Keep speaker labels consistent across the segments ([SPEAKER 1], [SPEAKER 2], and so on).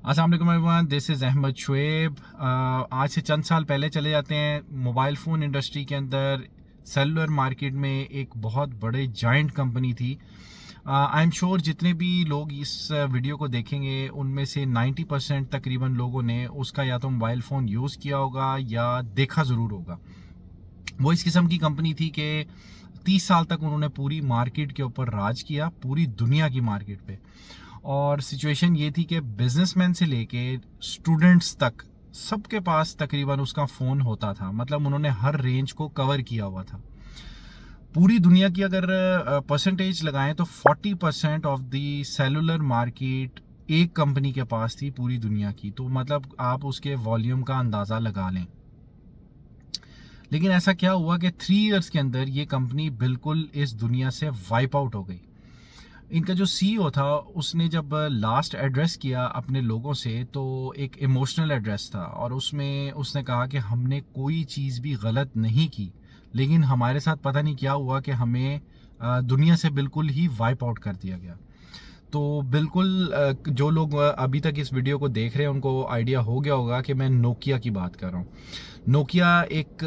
[SPEAKER 1] अस्सलाम वालेकुम everyone, this is Ahmed Shoaib. आज से चंद साल पहले चले जाते हैं मोबाइल फ़ोन इंडस्ट्री के अंदर। सेलुलर मार्केट में एक बहुत बड़े जाइंट कंपनी थी। आई एम श्योर जितने भी लोग इस वीडियो को देखेंगे उनमें से 90% तकरीबन लोगों ने उसका या तो मोबाइल फ़ोन यूज़ किया होगा या देखा ज़रूर होगा। वो इस किस्म की कंपनी थी कि 30 साल तक उन्होंने पूरी मार्केट के ऊपर राज किया, पूरी दुनिया की मार्केट पे। और सिचुएशन ये थी कि बिजनेसमैन से लेके स्टूडेंट्स तक सबके पास तकरीबन उसका फ़ोन होता था। मतलब उन्होंने हर रेंज को कवर किया हुआ था। पूरी दुनिया की अगर परसेंटेज लगाएं तो 40% ऑफ द सेलुलर मार्केट एक कंपनी के पास थी पूरी दुनिया की। तो मतलब आप उसके वॉल्यूम का अंदाज़ा लगा लें। लेकिन ऐसा क्या हुआ कि 3 इयर्स के अंदर ये कंपनी बिल्कुल इस दुनिया से वाइप आउट हो गई। इनका जो सीईओ था उसने जब लास्ट एड्रेस किया अपने लोगों से तो एक इमोशनल एड्रेस था और उसमें उसने कहा कि हमने कोई चीज़ भी गलत नहीं की, लेकिन हमारे साथ पता नहीं क्या हुआ कि हमें दुनिया से बिल्कुल ही वाइप आउट कर दिया गया। तो बिल्कुल जो लोग अभी तक इस वीडियो को देख रहे हैं उनको आइडिया हो गया होगा कि मैं नोकिया की बात कर रहा हूँ। नोकिया एक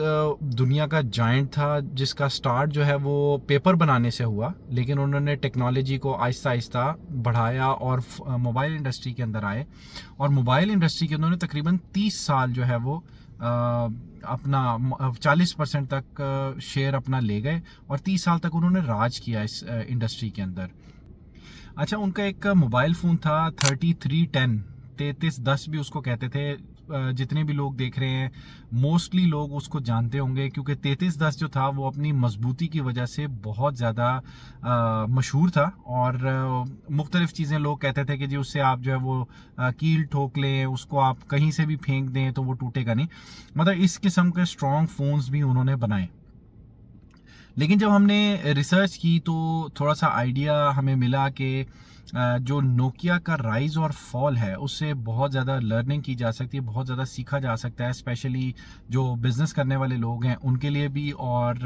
[SPEAKER 1] दुनिया का जायंट था जिसका स्टार्ट जो है वो पेपर बनाने से हुआ, लेकिन उन्होंने टेक्नोलॉजी को आहिस्ता आहिस्ता बढ़ाया और मोबाइल इंडस्ट्री के अंदर आए। और मोबाइल इंडस्ट्री के उन्होंने तकरीबन 30 साल जो है वो अपना 40% तक शेयर अपना ले गए और 30 साल तक उन्होंने राज किया इस इंडस्ट्री के अंदर। अच्छा, उनका एक मोबाइल फ़ोन था 3310, 3310 भी उसको कहते थे। जितने भी लोग देख रहे हैं मोस्टली लोग उसको जानते होंगे क्योंकि 3310 जो था वो अपनी मजबूती की वजह से बहुत ज़्यादा मशहूर था। और मुख्तलिफ़ चीज़ें लोग कहते थे कि जी उससे आप जो है वो कील ठोक लें, उसको आप कहीं से भी फेंक दें तो वो टूटेगा नहीं। मतलब इस किस्म के स्ट्रॉन्ग फ़ोन्स भी उन्होंने बनाए। लेकिन जब हमने रिसर्च की तो थोड़ा सा आइडिया हमें मिला कि जो नोकिया का राइज और फॉल है उससे बहुत ज़्यादा लर्निंग की जा सकती है, बहुत ज़्यादा सीखा जा सकता है, स्पेशली जो बिज़नेस करने वाले लोग हैं उनके लिए भी और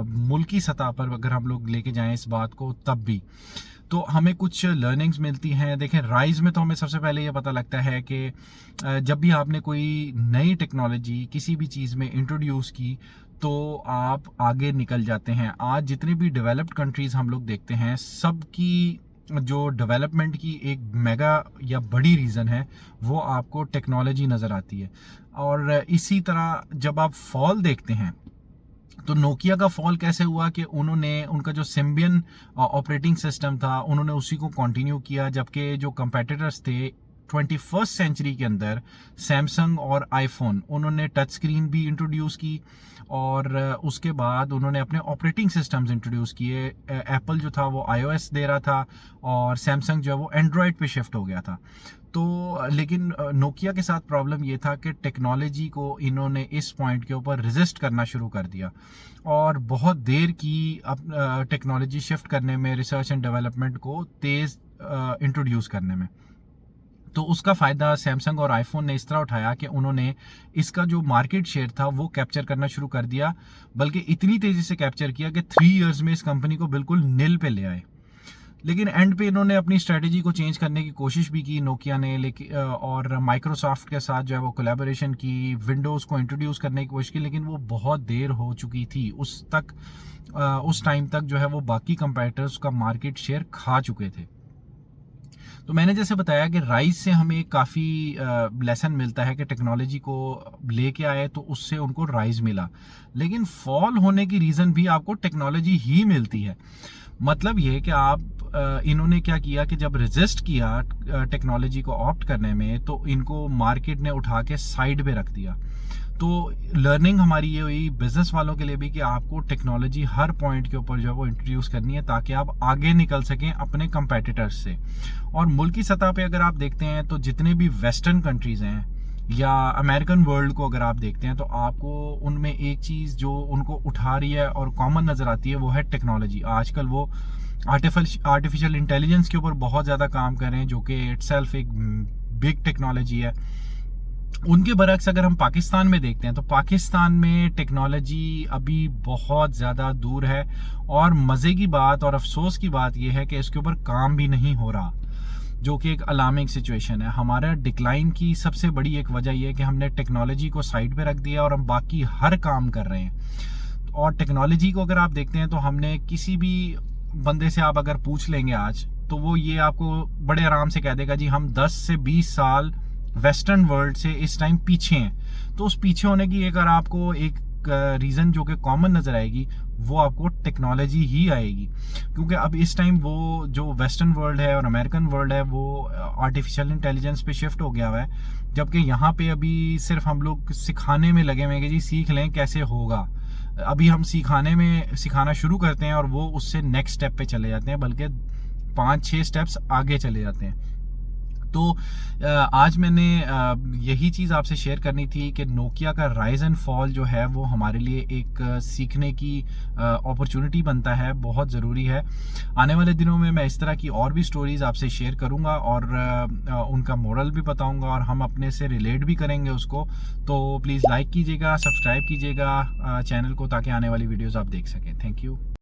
[SPEAKER 1] मुल्की सतह पर अगर हम लोग लेके जाएं इस बात को तब भी। तो हमें कुछ लर्निंग्स मिलती हैं। देखें, राइज में तो हमें सबसे पहले ये पता लगता है कि जब भी आपने कोई नई टेक्नोलॉजी किसी भी चीज़ में इंट्रोड्यूस की तो आप आगे निकल जाते हैं। आज जितनी भी डेवलप्ड कंट्रीज़ हम लोग देखते हैं सबकी जो डेवलपमेंट की एक मेगा या बड़ी रीज़न है वो आपको टेक्नोलॉजी नज़र आती है। और इसी तरह जब आप फॉल देखते हैं तो नोकिया का फॉल कैसे हुआ कि उन्होंने उनका जो सिम्बियन ऑपरेटिंग सिस्टम था उन्होंने उसी को कंटिन्यू किया, जबकि जो कंपेटिटर्स थे 21st सेंचुरी के अंदर सैमसंग और आईफोन उन्होंने टच स्क्रीन भी इंट्रोड्यूस की और उसके बाद उन्होंने अपने ऑपरेटिंग सिस्टम्स इंट्रोड्यूस किए। एप्पल जो था वो iOS दे रहा था और सैमसंग जो है वो एंड्रॉयड पे शिफ्ट हो गया था। तो लेकिन नोकिया के साथ प्रॉब्लम ये था कि टेक्नोलॉजी को इन्होंने इस पॉइंट के ऊपर रेजिस्ट करना शुरू कर दिया और बहुत देर की अब टेक्नोलॉजी शिफ्ट करने में, रिसर्च एंड डेवलपमेंट को तेज़ इंट्रोड्यूस करने में। तो उसका फ़ायदा सैमसंग और आईफोन ने इस तरह उठाया कि उन्होंने इसका जो मार्केट शेयर था वो कैप्चर करना शुरू कर दिया, बल्कि इतनी तेज़ी से कैप्चर किया कि 3 इयर्स में इस कंपनी को बिल्कुल नील पे ले आए। लेकिन एंड पे इन्होंने अपनी स्ट्रेटजी को चेंज करने की कोशिश भी की नोकिया ने, लेकिन और माइक्रोसॉफ्ट के साथ जो है वो कोलैबोरेशन की, विंडोज़ को इंट्रोड्यूस करने की कोशिश की, लेकिन वो बहुत देर हो चुकी थी। उस टाइम तक जो है वो बाकी कंपैटिटर्स का मार्केट शेयर खा चुके थे। तो मैंने जैसे बताया कि राइज से हमें काफ़ी लेसन मिलता है कि टेक्नोलॉजी को लेके आए तो उससे उनको राइज मिला, लेकिन फॉल होने की रीज़न भी आपको टेक्नोलॉजी ही मिलती है। मतलब ये कि इन्होंने क्या किया कि जब रेजिस्ट किया टेक्नोलॉजी को ऑप्ट करने में तो इनको मार्केट ने उठा के साइड पे रख दिया। तो लर्निंग हमारी ये हुई बिजनेस वालों के लिए भी कि आपको टेक्नोलॉजी हर पॉइंट के ऊपर जो है वो इंट्रोड्यूस करनी है ताकि आप आगे निकल सकें अपने कंपेटिटर्स से। और मुल्की सतह पे अगर आप देखते हैं तो जितने भी वेस्टर्न कंट्रीज़ हैं या अमेरिकन वर्ल्ड को अगर आप देखते हैं तो आपको उनमें एक चीज़ जो उनको उठा रही है और कॉमन नज़र आती है वो है टेक्नोलॉजी। आजकल वो आर्टिफिशियल इंटेलिजेंस के ऊपर बहुत ज़्यादा काम कर रहे हैं जो कि इटसेल्फ एक बिग टेक्नोलॉजी है। उनके बरक्स अगर हम पाकिस्तान में देखते हैं तो पाकिस्तान में टेक्नोलॉजी अभी बहुत ज़्यादा दूर है और मज़े की बात और अफसोस की बात यह है कि इसके ऊपर काम भी नहीं हो रहा। जो कि एक अलार्मिंग सिचुएशन है। हमारा डिक्लाइन की सबसे बड़ी एक वजह यह है कि हमने टेक्नोलॉजी को साइड पे रख दिया और हम बाकी हर काम कर रहे हैं। और टेक्नोलॉजी को अगर आप देखते हैं तो हमने किसी भी बंदे से आप अगर पूछ लेंगे आज, तो वो ये आपको बड़े आराम से कह देगा जी हम 10 से 20 साल वेस्टर्न वर्ल्ड से इस टाइम पीछे हैं। तो उस पीछे होने की अगर आपको एक रीज़न जो कि कॉमन नज़र आएगी, वो आपको टेक्नोलॉजी ही आएगी। क्योंकि अब इस टाइम वो जो वेस्टर्न वर्ल्ड है और अमेरिकन वर्ल्ड है वो आर्टिफिशियल इंटेलिजेंस पे शिफ्ट हो गया हुआ है, जबकि यहाँ पे अभी सिर्फ हम लोग सिखाने में लगे हुए हैं कि जी सीख लें कैसे होगा। अभी हम सिखाना शुरू करते हैं और वो उससे नेक्स्ट स्टेप पे चले जाते हैं, बल्कि 5-6 स्टेप्स आगे चले जाते हैं। तो आज मैंने यही चीज़ आपसे शेयर करनी थी कि नोकिया का राइज एंड फॉल जो है वो हमारे लिए एक सीखने की अपॉर्चुनिटी बनता है, बहुत ज़रूरी है। आने वाले दिनों में मैं इस तरह की और भी स्टोरीज़ आपसे शेयर करूंगा और उनका मॉरल भी बताऊंगा और हम अपने से रिलेट भी करेंगे उसको। तो प्लीज़ लाइक कीजिएगा, सब्सक्राइब कीजिएगा चैनल को, ताकि आने वाली वीडियोज़ आप देख सकें। Thank you.